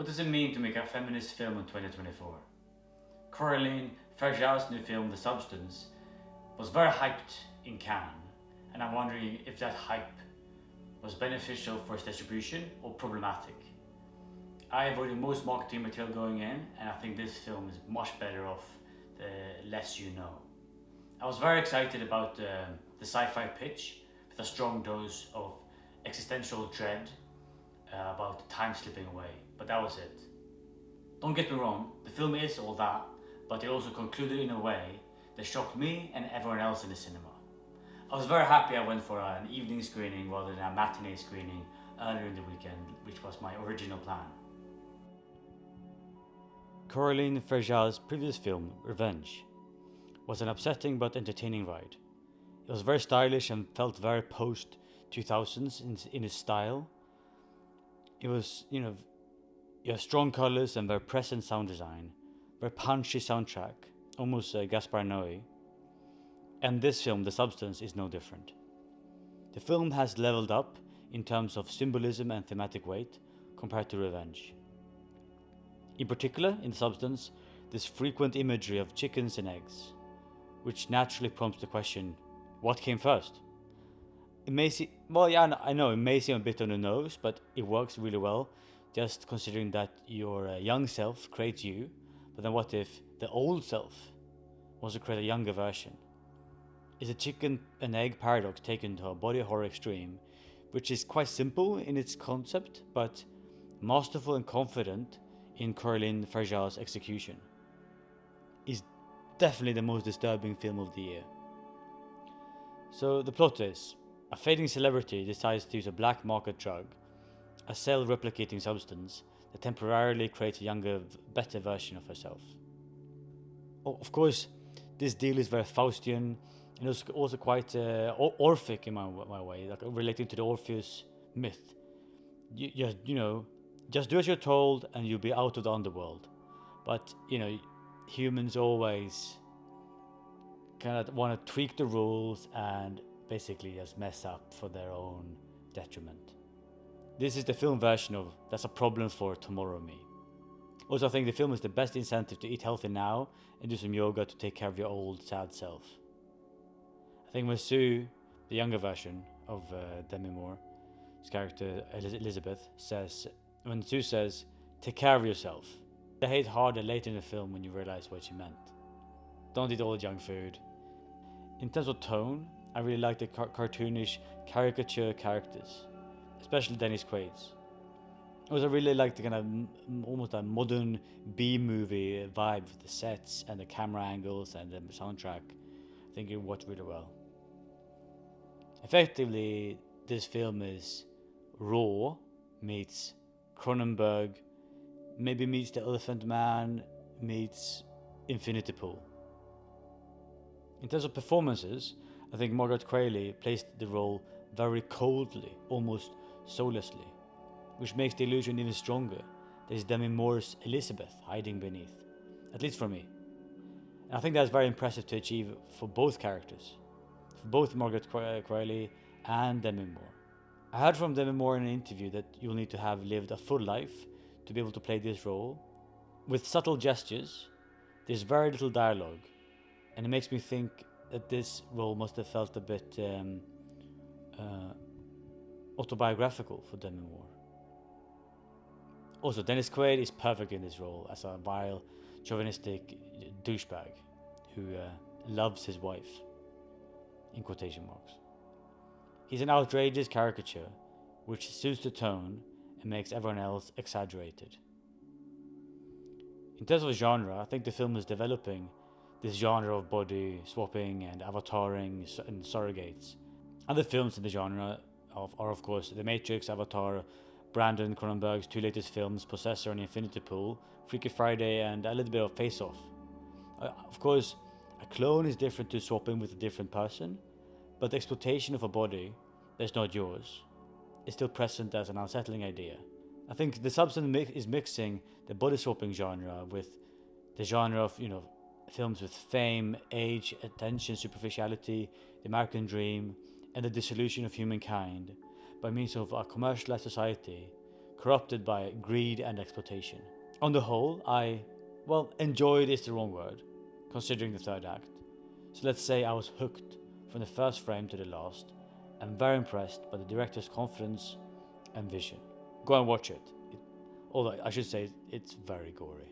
What does it mean to make a feminist film in 2024? Coraline Farjau's new film, The Substance, was very hyped in Cannes, and I'm wondering if that hype was beneficial for its distribution or problematic. I avoided most marketing material going in, and I think this film is much better off the less you know. I was very excited about the sci-fi pitch with a strong dose of existential dread about time slipping away, but that was it. Don't get me wrong, the film is all that, but it also concluded in a way that shocked me and everyone else in the cinema. I was very happy I went for an evening screening rather than a matinee screening earlier in the weekend, which was my original plan. Coraline Farjau's previous film, Revenge, was an upsetting but entertaining ride. It was very stylish and felt very post-2000s in its style. It was, you have strong colors and very present sound design, very punchy soundtrack, almost Gaspar Noé. And this film, The Substance, is no different. The film has leveled up in terms of symbolism and thematic weight compared to Revenge. In particular, in The Substance, there's frequent imagery of chickens and eggs, which naturally prompts the question, what came first? It may seem, I know it may seem a bit on the nose, but it works really well, just considering that your young self creates you, but then what if the old self wants to create a younger version? It's a chicken and egg paradox taken to a body horror extreme, which is quite simple in its concept, but masterful and confident in Coraline Farjau's execution. It's definitely the most disturbing film of the year. So the plot is, a fading celebrity decides to use a black market drug, a cell-replicating substance that temporarily creates a younger, better version of herself. Of course, this deal is very Faustian and also quite Orphic in my way, like relating to the Orpheus myth. Just do as you're told and you'll be out of the underworld. But, humans always kind of want to tweak the rules and basically just mess up for their own detriment. This is the film version of That's a Problem for Tomorrow Me. Also, I think the film is the best incentive to eat healthy now and do some yoga to take care of your old, sad self. I think when Sue, the younger version of Demi Moore's character Elizabeth, when Sue says, take care of yourself, I hate harder later in the film when you realize what she meant. Don't eat all the junk food. In terms of tone, I really like the cartoonish caricature characters, especially Dennis Quaid's. Also, I really like the kind of almost a modern B-movie vibe with the sets and the camera angles and the soundtrack. I think it worked really well. Effectively, this film is Raw meets Cronenberg, maybe meets The Elephant Man, meets Infinity Pool. In terms of performances, I think Margaret Qualley plays the role very coldly, almost soullessly, which makes the illusion even stronger. There's Demi Moore's Elizabeth hiding beneath, at least for me. And I think that's very impressive to achieve for both characters, for both Margaret Qualley and Demi Moore. I heard from Demi Moore in an interview that you'll need to have lived a full life to be able to play this role. With subtle gestures, there's very little dialogue, and it makes me think that this role must have felt a bit autobiographical for Demi Moore. Also, Dennis Quaid is perfect in this role as a vile, chauvinistic douchebag who loves his wife, in quotation marks. He's an outrageous caricature which suits the tone and makes everyone else exaggerated. In terms of genre, I think the film is developing this genre of body swapping and avataring and surrogates. Other films in the genre are of course The Matrix, Avatar, Brandon Cronenberg's two latest films, Possessor and Infinity Pool, Freaky Friday, and a little bit of Face Off. Of course, a clone is different to swapping with a different person, but the exploitation of a body that's not yours is still present as an unsettling idea. I think The Substance is mixing the body swapping genre with the genre of, films with fame, age, attention, superficiality, the American dream, and the dissolution of humankind by means of a commercialized society corrupted by greed and exploitation. On the whole, enjoyed is the wrong word, considering the third act. So let's say I was hooked from the first frame to the last, and very impressed by the director's confidence and vision. Go and watch it. Although I should say it's very gory.